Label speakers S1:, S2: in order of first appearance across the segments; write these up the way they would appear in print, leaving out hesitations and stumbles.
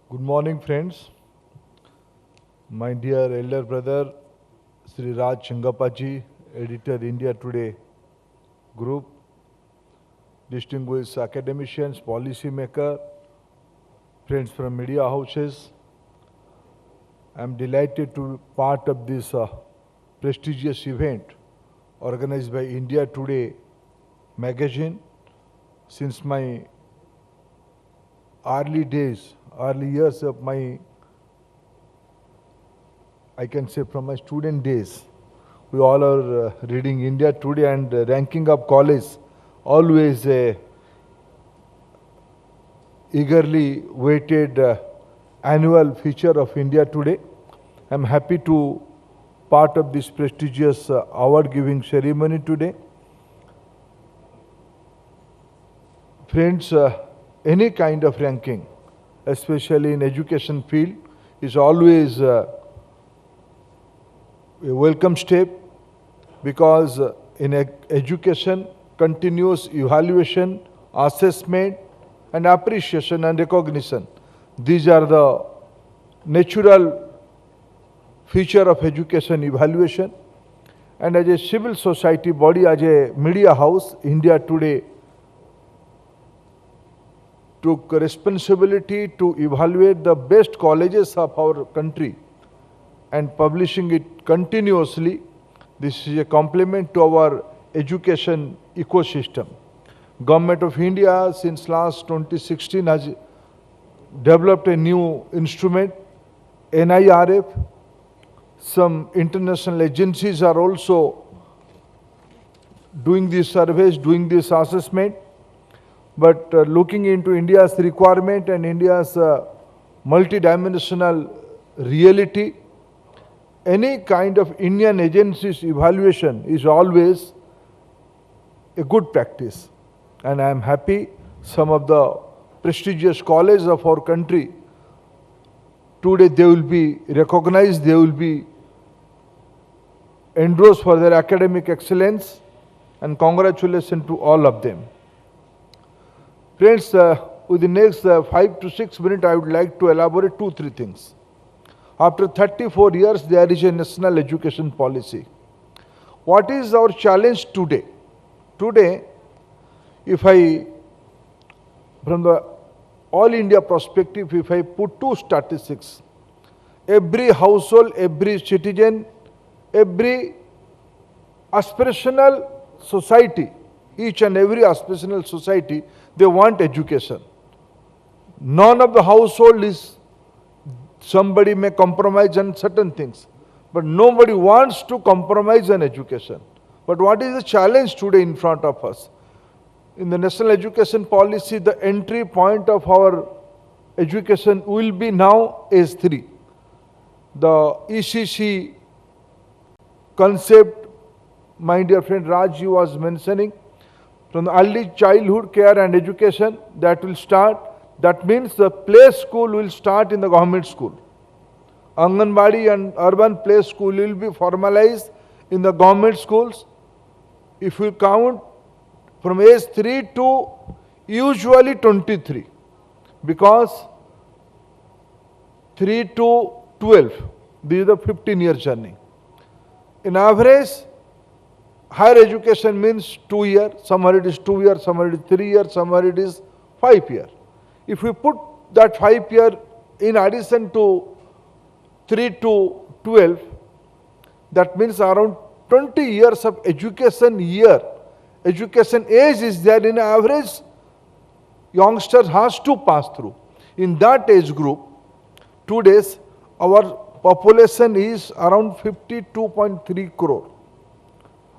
S1: Good morning, friends. My dear elder brother, Sri Raj Changapaji, editor India Today Group, distinguished academicians, policy maker, friends from media houses. I am delighted to be part of this prestigious event organized by India Today magazine. Since my early years of my, I can say from my student days, we all are reading India Today and ranking up college, always eagerly waited annual feature of India Today. I am happy to part of this prestigious award giving ceremony today. Friends, any kind of ranking, especially in education field, is always a welcome step, because in education, continuous evaluation, assessment and appreciation and recognition, these are the natural feature of education evaluation. And as a civil society body, as a media house, India Today took responsibility to evaluate the best colleges of our country and publishing it continuously. This is a compliment to our education ecosystem. Government of India since last 2016 has developed a new instrument, NIRF. Some international agencies are also doing these surveys, doing this assessment. But looking into India's requirement and India's multidimensional reality, any kind of Indian agency's evaluation is always a good practice. And I am happy some of the prestigious colleges of our country, today they will be recognized, they will be endorsed for their academic excellence, and congratulations to all of them. Friends, with the next 5 to 6 minutes, I would like to elaborate 2-3 things. After 34 years, there is a national education policy. What is our challenge today? Today, if I, from the all India perspective, if I put 2 statistics, every household, every citizen, every aspirational society, each and every aspirational society, they want education. None of the household is, somebody may compromise on certain things, but nobody wants to compromise on education. But what is the challenge today in front of us? In the national education policy, the entry point of our education will be now age 3. The ECC concept, my dear friend Raj was mentioning, from the early childhood care and education, that will start. That means the play school will start in the government school. Anganwadi and urban play school will be formalized in the government schools. If you count from age 3 to usually 23, because 3 to 12, this is the 15-year journey. In average, higher education means 2 years, somewhere it is 2 years, somewhere it is 3 years, somewhere it is 5 years. If we put that 5 years in addition to 3 to 12, that means around 20 years of education year. Education age is there in average, youngsters has to pass through. In that age group, today's our population is around 52.3 crore.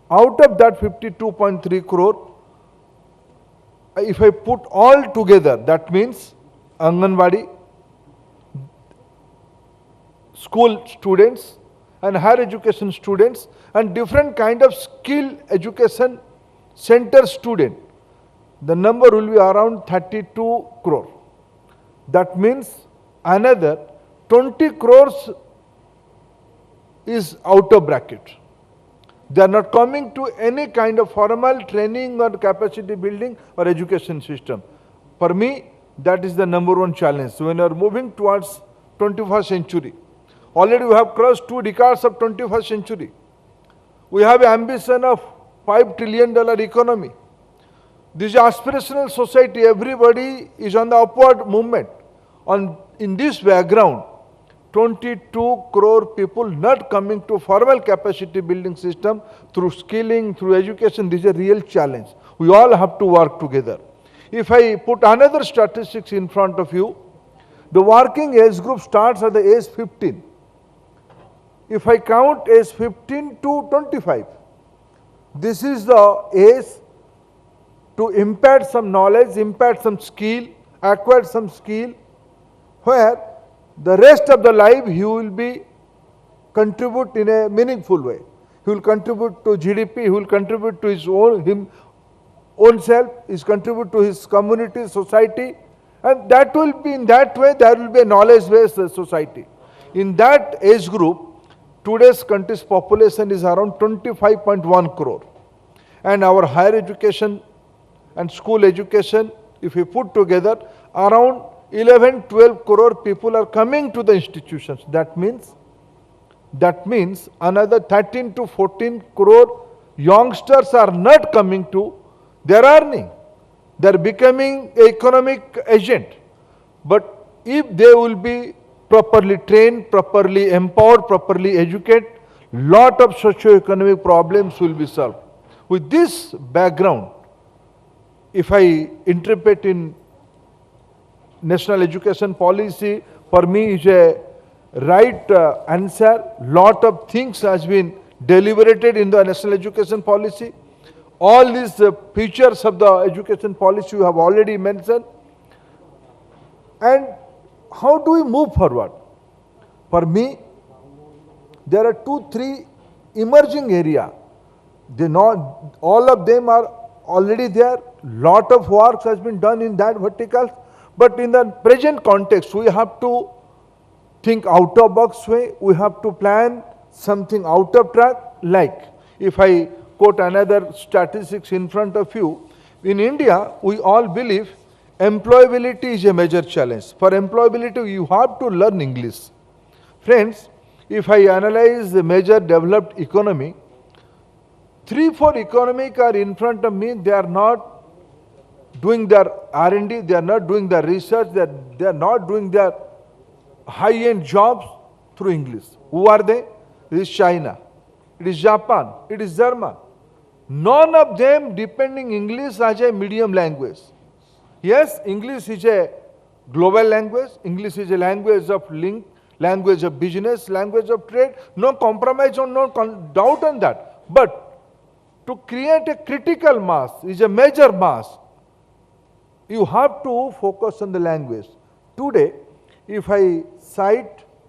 S1: Out of that 52.3 crore, if I put all together, that means Anganwadi, school students and higher education students and different kind of skill education center student, the number will be around 32 crore. That means another 20 crores is out of bracket. They are not coming to any kind of formal training or capacity building or education system. For me, That is the number one challenge. So when you are moving towards 21st century, already we have crossed 2 decades of 21st century. We have ambition of $5 trillion economy. This is aspirational society. Everybody is on the upward movement. In this background, 22 crore people not coming to formal capacity building system through skilling, through education. This is a real challenge. We all have to work together. If I put another statistics in front of you, the working age group starts at the age 15. If I count age 15 to 25, this is the age to impart some knowledge, impart some skill, acquire some skill, where the rest of the life he will be contribute in a meaningful way. He will contribute to GDP, he will contribute to his own self, he will contribute to his community, society, and that will be, in that way there will be a knowledge-based society. In that age group, today's country's population is around 25.1 crore. And our higher education and school education, if we put together, around 11-12 crore people are coming to the institutions. That means another 13 to 14 crore youngsters are not coming to their earning. They are becoming an economic agent. But if they will be properly trained, properly empowered, properly educated, lot of socio-economic problems will be solved. With this background, if I interpret in national education policy, for me is a right answer. Lot of things has been deliberated in the national education policy. All these features of the education policy you have already mentioned. And how do we move forward? For me, there are 2-3 emerging areas. All of them are already there. Lot of work has been done in that verticals. But in the present context, we have to think out of box way. We have to plan something out of track. Like, if I quote another statistics in front of you, in India, we all believe employability is a major challenge. For employability, you have to learn English. Friends, if I analyze the major developed economy, 3-4 economic are in front of me. They are not doing their R&D, they are not doing their research, they are not doing their high-end jobs through English. Who are they? It is China, it is Japan, it is German. None of them depending English as a medium language. Yes, English is a global language, English is a language of link, language of business, language of trade, no compromise or no doubt on that. But to create a critical mass is a major mass. You have to focus on the language. Today, if I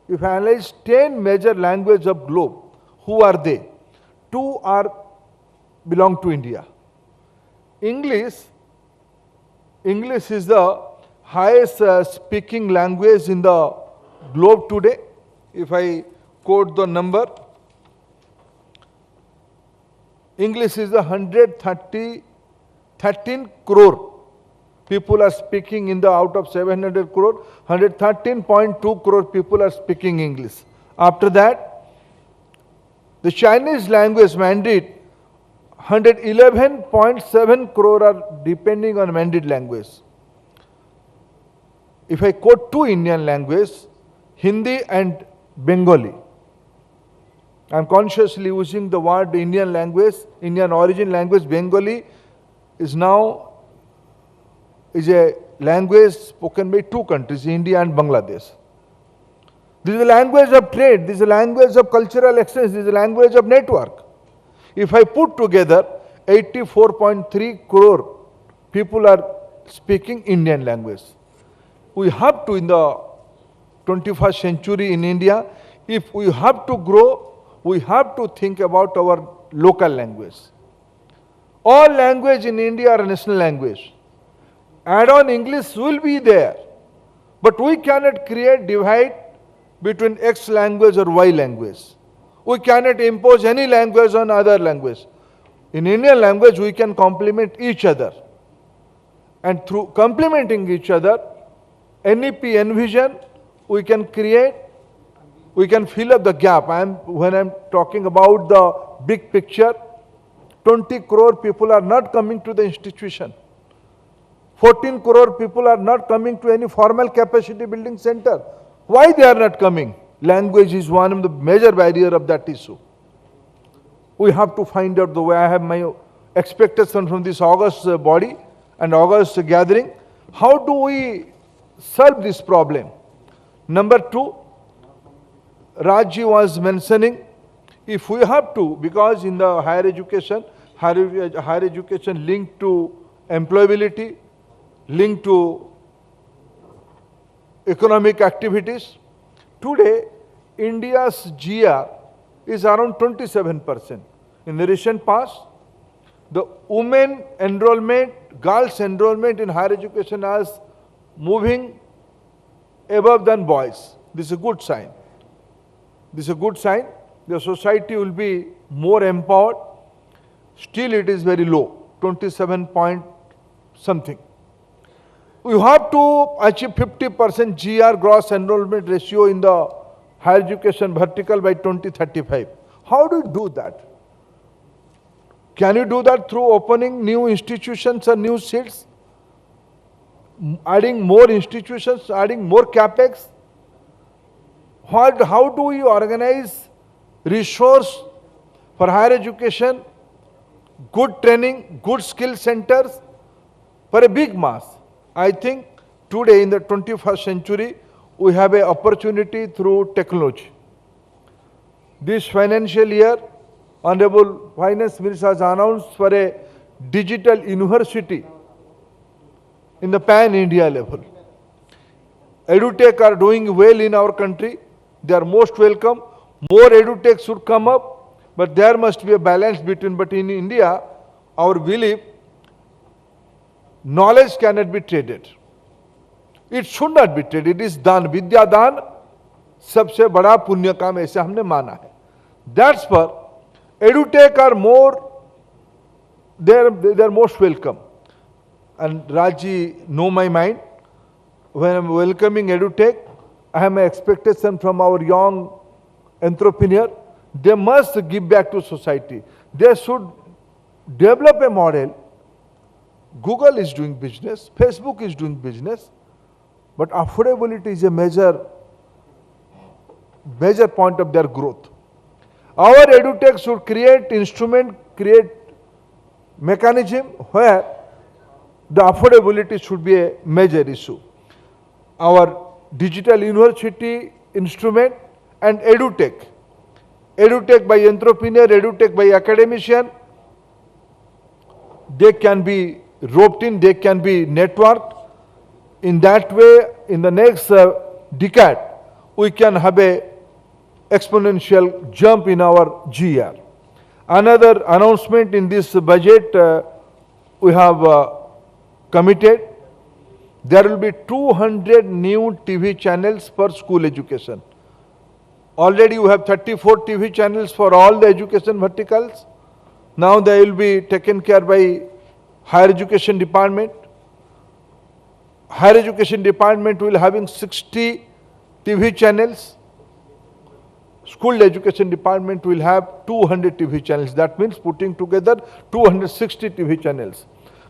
S1: analyze 10 major languages of globe, who are they? 2 belong to India. English is the highest speaking language in the globe today. If I quote the number, English is the 13 crore. People are speaking in the out of 700 crore, 113.2 crore people are speaking English. After that, the Chinese language Mandarin, 111.7 crore are depending on Mandarin language. If I quote 2 Indian languages, Hindi and Bengali, I am consciously using the word Indian language, Indian origin language. Bengali is a language spoken by 2 countries, India and Bangladesh. This is a language of trade, this is a language of cultural exchange, this is a language of network. If I put together, 84.3 crore people are speaking Indian language. We have to, in the 21st century in India, if we have to grow, we have to think about our local language. All language in India are national language. Add-on English will be there, but we cannot create divide between X language or Y language. We cannot impose any language on other language. In Indian language, we can complement each other. And through complementing each other, NEP envision, we can create, we can fill up the gap. When I'm talking about the big picture, 20 crore people are not coming to the institution. 14 crore people are not coming to any formal capacity building center. Why they are not coming? Language is one of the major barrier of that issue. We have to find out the way. I have my expectation from this August body and August gathering. How do we solve this problem? Number two, Rajji was mentioning, if we have to, because in the higher education linked to employability, linked to economic activities. Today, India's GR is around 27%. In the recent past, the women enrollment, girls enrollment in higher education is moving above than boys. This is a good sign. This is a good sign. The society will be more empowered. Still it is very low, 27 point something. We have to achieve 50% GR gross enrollment ratio in the higher education vertical by 2035. How do you do that? Can you do that through opening new institutions and new seats? Adding more institutions, adding more capex? How do we organize resource for higher education, good training, good skill centers for a big mass? I think today in the 21st century, we have an opportunity through technology. This financial year, Honorable Finance Minister has announced for a digital university in the pan-India level. EduTech are doing well in our country. They are most welcome. More EduTech should come up, but there must be a balance between. But in India, our belief, knowledge cannot be traded. It should not be traded. It is done. Vidya दान सबसे बड़ा पुण्य काम ऐसे हमने माना है. That's for EduTech are more, they are most welcome. And Rajji know my mind. When I'm welcoming EduTech, I have my expectation from our young entrepreneur. They must give back to society. They should develop a model. Google is doing business, Facebook is doing business, but affordability is a major point of their growth. Our EduTech should create instrument, create mechanism where the affordability should be a major issue. Our digital university instrument and EduTech. EduTech by entrepreneur, EduTech by academician, they can be roped in, they can be networked. In that way, in the next decade, we can have a exponential jump in our GR. Another announcement in this budget, we have committed, there will be 200 new TV channels for school education. Already we have 34 TV channels for all the education verticals. Now they will be taken care by higher education department. Higher education department will having 60 TV channels. School education department will have 200 TV channels. That means putting together 260 TV channels.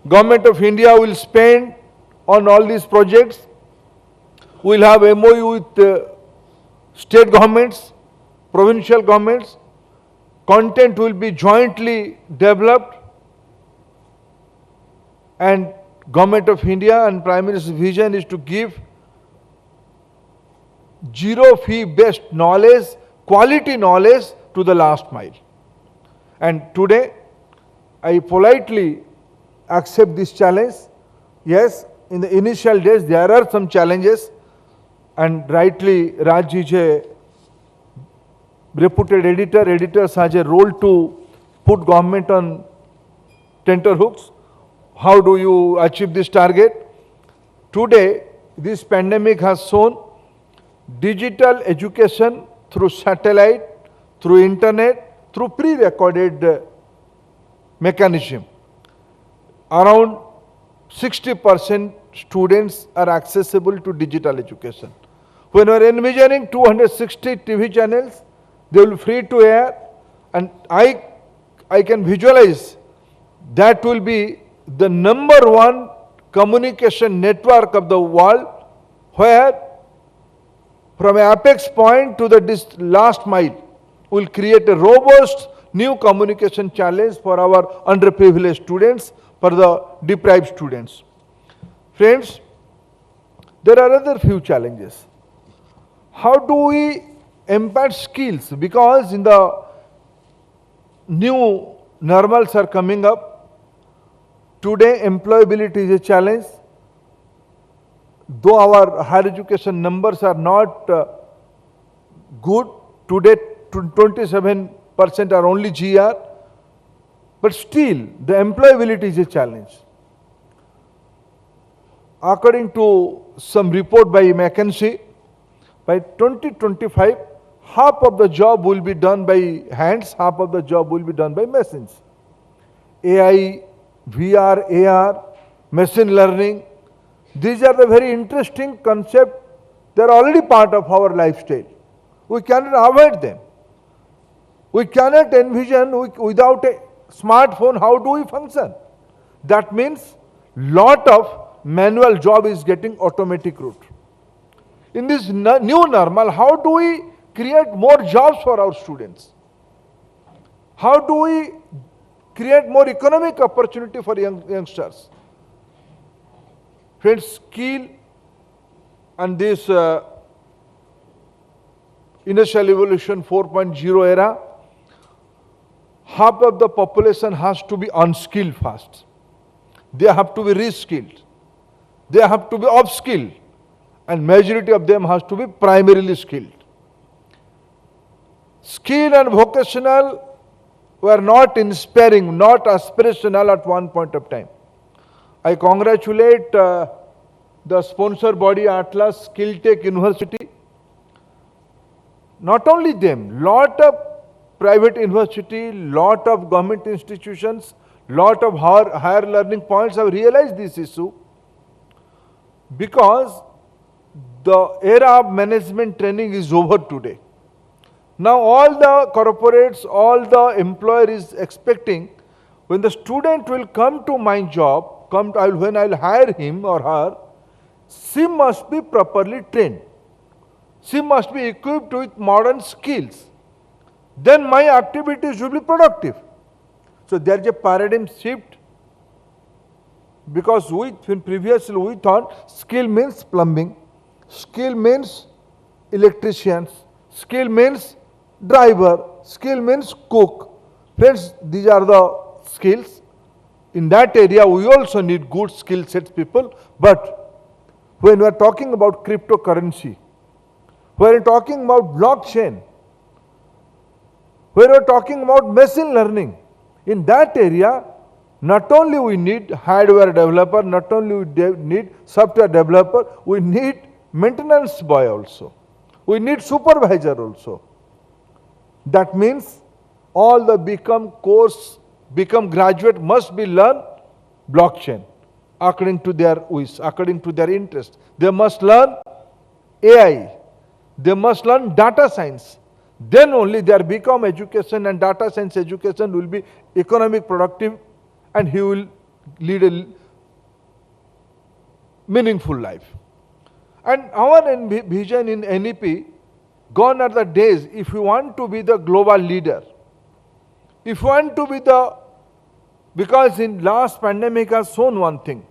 S1: Government of India will spend on all these projects. We will have MOU with state governments, provincial governments. Content will be jointly developed, and Government of India and Prime Minister's vision is to give zero fee based knowledge, quality knowledge to the last mile. And today, I politely accept this challenge. Yes, in the initial days there are some challenges, and rightly Rajji is a reputed editor. Editors has a role to put government on tenterhooks. How do you achieve this target? Today, this pandemic has shown digital education through satellite, through internet, through pre-recorded mechanism. Around 60% students are accessible to digital education. When we are envisioning 260 TV channels, they will be free to air, and I can visualize that will be the number one communication network of the world, where from an apex point to the last mile will create a robust new communication challenge for our underprivileged students, for the deprived students. Friends, there are other few challenges. How do we impart skills? Because in the new normals are coming up, today employability is a challenge. Though our higher education numbers are not good, today 27% are only GR, but still the employability is a challenge. According to some report by McKinsey, by 2025, half of the job will be done by hands, half of the job will be done by machines. AI, VR, AR, machine learning, these are the very interesting concepts. They are already part of our lifestyle. We cannot avoid them. We cannot envision without a smartphone how do we function. That means lot of manual job is getting automatic route. In this new normal, how do we create more jobs for our students? How do we create more economic opportunity for youngsters? Friends, skill and this industrial evolution 4.0 era, half of the population has to be unskilled first. They have to be reskilled. They have to be upskilled. And majority of them has to be primarily skilled. Skill and vocational were not inspiring, not aspirational at one point of time. I congratulate the sponsor body Atlas Skill Tech University. Not only them, lot of private university, lot of government institutions, lot of higher learning points have realized this issue, because the era of management training is over today. Now all the corporates, all the employer is expecting, when the student will come to my job, when I will hire him or her, she must be properly trained. She must be equipped with modern skills. Then my activities will be productive. So there is a paradigm shift, because previously we thought skill means plumbing, skill means electricians, skill means driver, skill means cook. Friends, these are the skills. In that area, we also need good skill set people. But when we are talking about cryptocurrency, when we are talking about blockchain, when we are talking about machine learning, in that area, not only we need hardware developer, not only we need software developer, we need maintenance boy also. We need supervisor also. That means all the become graduate must be learn blockchain according to their wish, according to their interest. They must learn AI. They must learn data science. Then only their become education and data science education will be economic productive, and he will lead a meaningful life. And our vision in NEP, gone are the days, if you want to be the global leader, if you want to be because in last pandemic has shown one thing,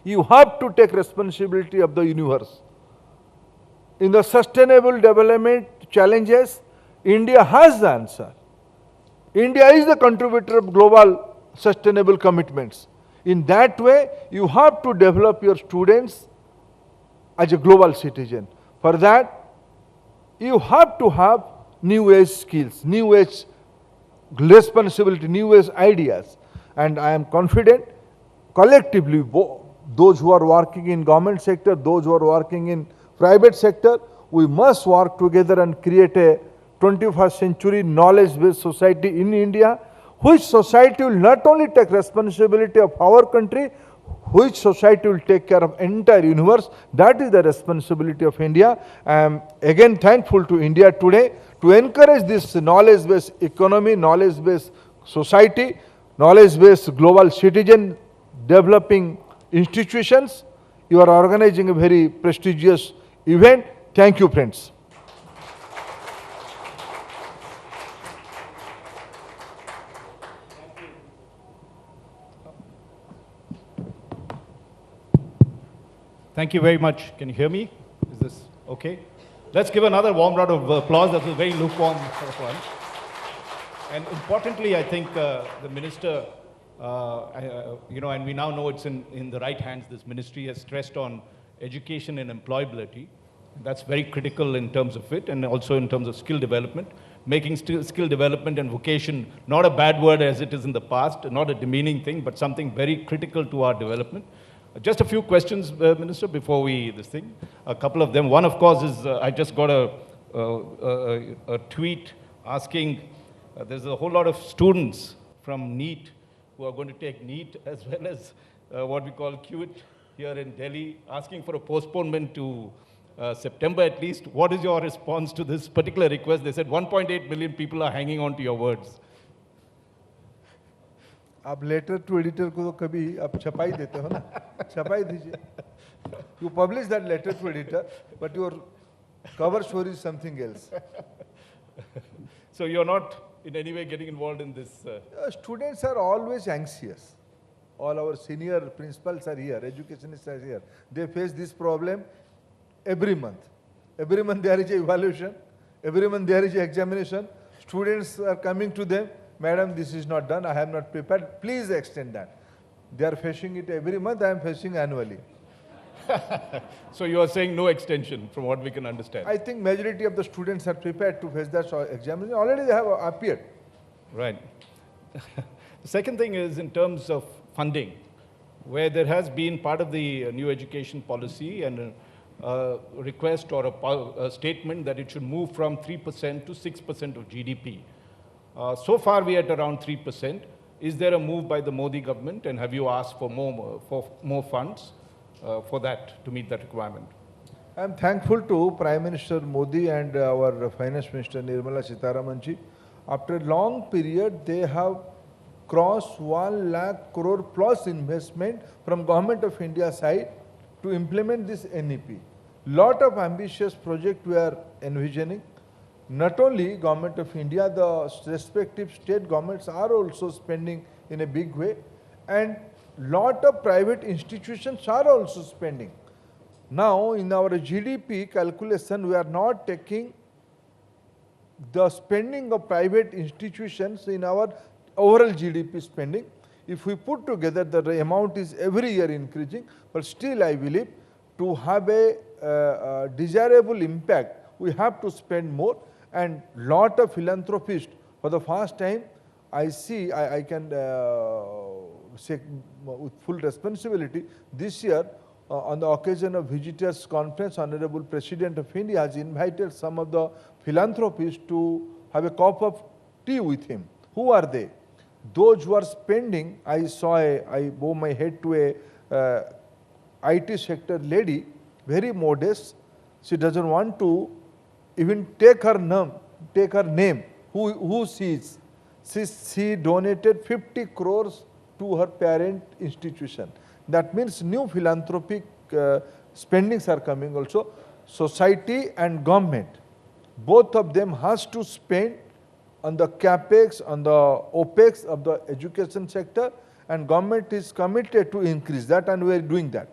S1: you have to take responsibility of the universe. In the sustainable development challenges, India has the answer. India is the contributor of global sustainable commitments. In that way, you have to develop your students as a global citizen. For that, you have to have new age skills, new age responsibility, new age ideas. And I am confident, collectively, those who are working in government sector, those who are working in private sector, we must work together and create a 21st century knowledge-based society in India, which society will not only take responsibility of our country, which society will take care of entire universe. That is the responsibility of India. I am again thankful to India Today to encourage this knowledge-based economy, knowledge-based society, knowledge-based global citizen developing institutions. You are organizing a very prestigious event. Thank you, friends.
S2: Thank you very much. Can you hear me? Is this okay? Let's give another warm round of applause. That was a very lukewarm one. And importantly, I think the minister, and we now know it's in the right hands. This ministry has stressed on education and employability. That's very critical in terms of it, and also in terms of skill development. Making skill development and vocation not a bad word as it is in the past, not a demeaning thing, but something very critical to our development. Just a few questions, Minister, before this thing. A couple of them. One, of course, is I just got a tweet asking, there's a whole lot of students from NEET who are going to take NEET as well as what we call QIT here in Delhi, asking for a postponement to September at least. What is your response to this particular request? They said 1.8 million people are hanging on to your words.
S1: आप letter to editor को तो कभी आप छपाई देते हो ना, छपाई दीजिए. You publish that letter to editor, but your cover story is something else.
S2: So you're not in any way getting involved in this?
S1: Students are always anxious. All our senior principals are here, educationists are here. They face this problem every month. Every month there is an evaluation, every month there is an examination. Students are coming to them, Madam, this is not done, I have not prepared, please extend that. They are facing it every month, I am facing annually.
S2: So you are saying no extension from what we can understand?
S1: I think majority of the students are prepared to face that examination. Already they have appeared.
S2: Right. The second thing is in terms of funding, where there has been part of the new education policy and a request or a statement that it should move from 3% to 6% of GDP. So far we are at around 3%. Is there a move by the Modi government, and have you asked for more funds for that, to meet that requirement?
S1: I am thankful to Prime Minister Modi and our Finance Minister Nirmala Sitharamanji. After a long period, they have crossed 1 lakh crore plus investment from Government of India side to implement this NEP. Lot of ambitious project we are envisioning. Not only Government of India, the respective state governments are also spending in a big way, and lot of private institutions are also spending. Now in our GDP calculation, we are not taking the spending of private institutions in our overall GDP spending. If we put together, the amount is every year increasing, but still I believe to have a desirable impact, we have to spend more. And lot of philanthropists, for the first time, I see, I can say with full responsibility, this year, on the occasion of Visitors Conference, Honorable President of India has invited some of the philanthropists to have a cup of tea with him. Who are they? Those who are spending, I bow my head to a IT sector lady, very modest. She doesn't want to even take her name, who sees. She donated 50 crores to her parent institution. That means new philanthropic spendings are coming also. Society and government, both of them has to spend on the capex, on the opex of the education sector, and government is committed to increase that, and we are doing that.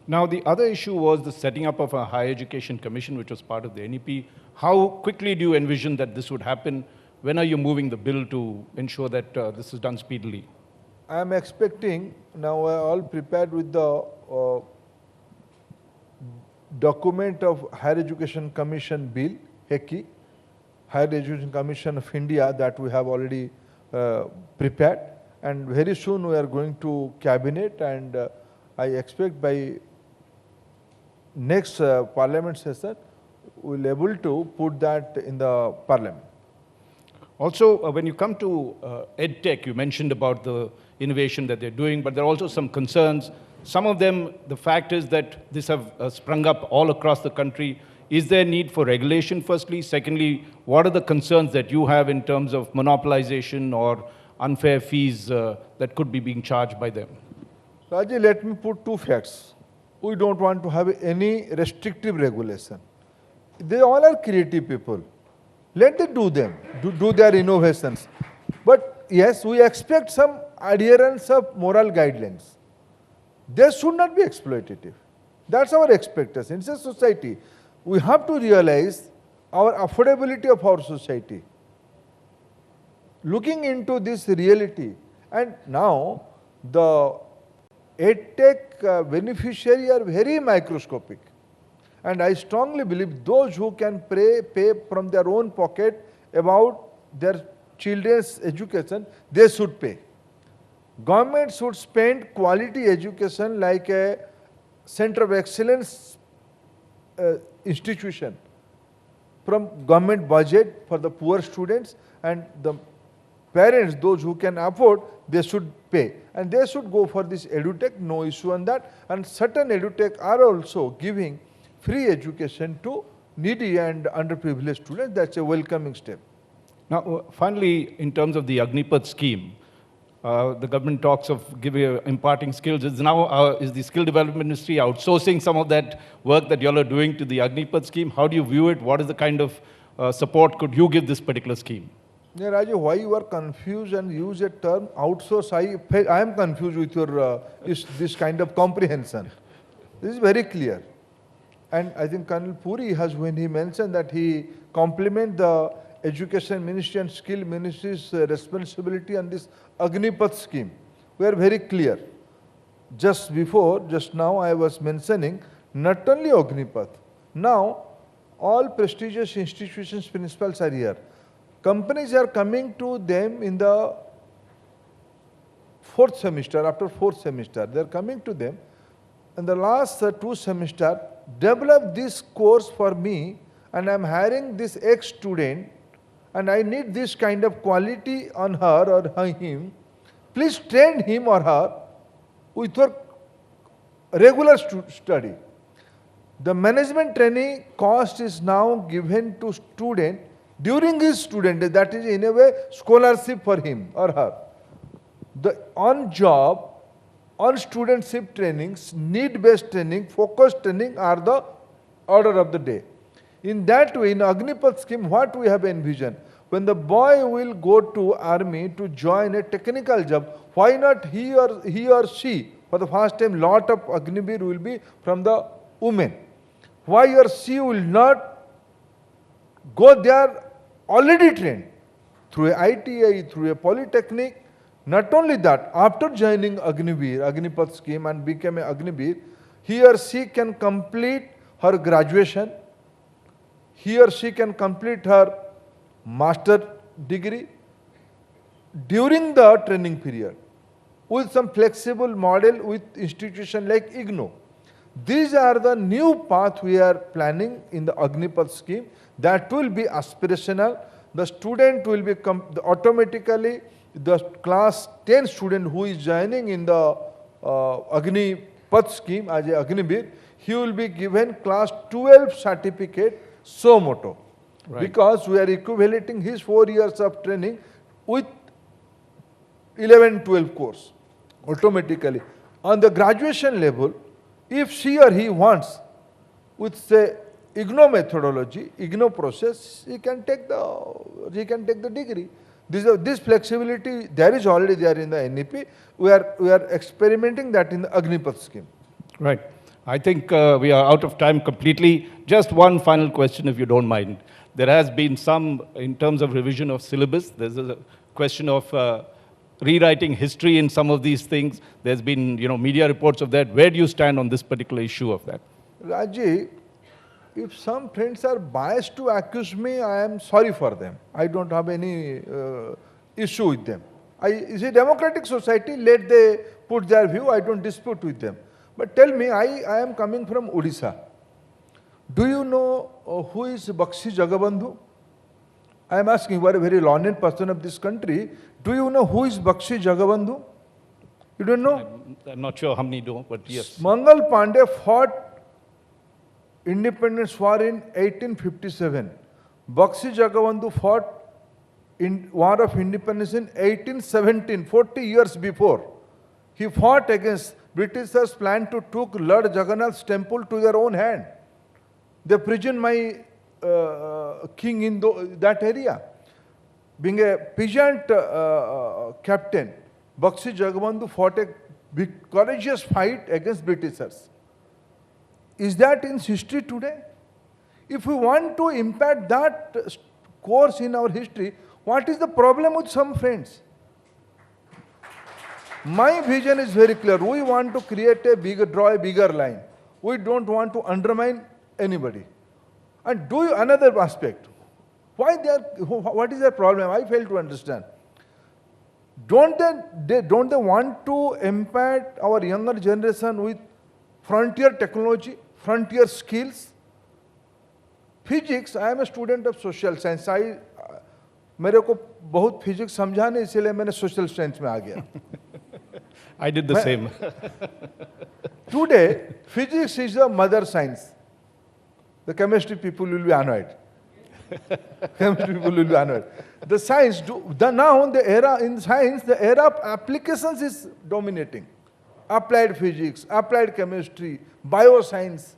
S2: Now, the other issue was the setting up of a higher education commission, which was part of the NEP. How quickly do you envision that this would happen? When are you moving the bill to ensure that this is done speedily?
S1: I am expecting, now we are all prepared with the document of Higher Education Commission Bill, HECI, Higher Education Commission of India, that we have already prepared. And very soon we are going to Cabinet, and I expect by next Parliament session, we will be able to put that in the Parliament.
S2: Also, when you come to edtech, you mentioned about the innovation that they're doing, but there are also some concerns. Some of them, the fact is that this have sprung up all across the country. Is there need for regulation, firstly? Secondly, what are the concerns that you have in terms of monopolization or unfair fees that could be being charged by them?
S1: Raji, let me put two facts. We don't want to have any restrictive regulation. They all are creative people. Let them do them, do their innovations. But yes, we expect some adherence of moral guidelines. They should not be exploitative. That's our expectation. It's a society. We have to realize our affordability of our society. Looking into this reality, and now the edtech beneficiaries are very microscopic. And I strongly believe those who can pay from their own pocket about their children's education, they should pay. Government should spend quality education like a center of excellence institution from government budget for the poor students, and the parents, those who can afford, they should pay. And they should go for this edutech, no issue on that. And certain edutech are also giving free education to needy and underprivileged students. That's a welcoming step.
S2: Now, finally, in terms of the Agnipath scheme, the government talks of imparting skills. Is the skill development ministry outsourcing some of that work that you all are doing to the Agnipath scheme? How do you view it? What is the kind of support could you give this particular scheme?
S1: Neeraj, why you are confused and use a term outsource? I am confused with your this kind of comprehension. This is very clear. And I think Colonel Puri has, when he mentioned that he compliment the Education Ministry and Skill Ministry's responsibility on this Agnipath scheme. We are very clear. Just now I was mentioning not only Agnipath. Now all prestigious institutions' principals are here. Companies are coming to them in the fourth semester, after fourth semester. They are coming to them. In the last 2 semesters, develop this course for me, and I am hiring this ex-student, and I need this kind of quality on her or him. Please train him or her with your regular study. The management training cost is now given to student during his student, that is in a way scholarship for him or her. The on-job, on-studentship trainings, need-based training, focused training are the order of the day. In that way, in Agnipath scheme, what we have envisioned, when the boy will go to army to join a technical job, why not he or she, for the first time, lot of Agnivir will be from the women. Why he or she will not go there already trained through a ITI, through a polytechnic? Not only that, after joining Agnipath scheme and become a Agnivir, he or she can complete her graduation, he or she can complete her master degree during the training period with some flexible model with institution like IGNOU. These are the new path we are planning in the Agnipath scheme that will be aspirational. The student will become automatically the class 10 student who is joining in the Agnipath scheme as a Agnivir, he will be given class 12 certificate so moto. Right. Because we are equivalent his 4 years of training with 11-12 course automatically. On the graduation level, if she or he wants with say IGNOU methodology, IGNOU process, he can take the degree. This flexibility there is already there in the NEP. We are experimenting that in the Agnipath scheme.
S2: Right. I think we are out of time completely. Just one final question, if you don't mind. There has been some, in terms of revision of syllabus, there's a question of rewriting history in some of these things. There's been, media reports of that. Where do you stand on this particular issue of that?
S1: Raji, if some friends are biased to accuse me, I am sorry for them. I don't have any issue with them. It's a democratic society, let they put their view, I don't dispute with them. But tell me, I am coming from Odisha. Do you know who is Bakshi Jagabandhu? I am asking, you are a very learned person of this country. Do you know who is Bakshi Jagabandhu? You don't know?
S2: I'm not sure how many do, but yes.
S1: Mangal Pandey fought independence war in 1857. Bakshi Jagabandhu fought in war of independence in 1817, 40 years before. He fought against Britishers' plan to took Lord Jagannath's temple to their own hand. They prisoned my king in that area. Being a peasant captain, Bakshi Jagabandhu fought a big, courageous fight against Britishers. Is that in history today? If we want to impact that course in our history, what is the problem with some friends? My vision is very clear. We want to create a bigger, draw a bigger line. We don't want to undermine anybody. And do another aspect. What is their problem? I fail to understand. Don't they want to impact our younger generation with frontier technology, frontier skills? Physics, I am a student of social science. मेरे को बहुत physics समझा नहीं, इसलिए मैंने social science में आ गया.
S2: I did the same.
S1: Today, physics is the mother science. The chemistry people will be annoyed. Chemistry people will be annoyed. The science, now in science, the era of applications is dominating. Applied physics, applied chemistry, bioscience.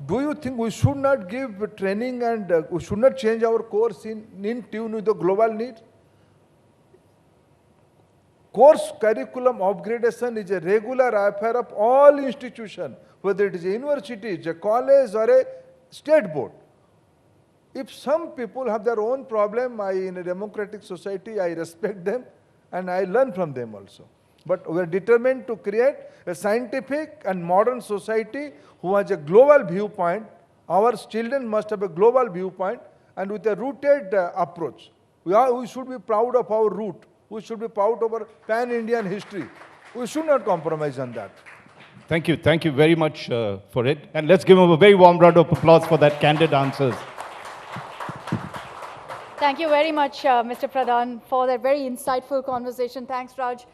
S1: Do you think we should not give training and we should not change our course in tune with the global need? Course curriculum upgradation is a regular affair of all institutions, whether it is a university, it's a college or a state board. If some people have their own problem, in a democratic society, I respect them and I learn from them also. But we are determined to create a scientific and modern society who has a global viewpoint. Our children must have a global viewpoint and with a rooted approach. We should be proud of our root. We should be proud of our pan-Indian history. We should not compromise on that.
S2: Thank you very much for it. And let's give him a very warm round of applause for that candid answers.
S3: Thank you very much, Mr. Pradhan, for that very insightful conversation. Thanks, Raj.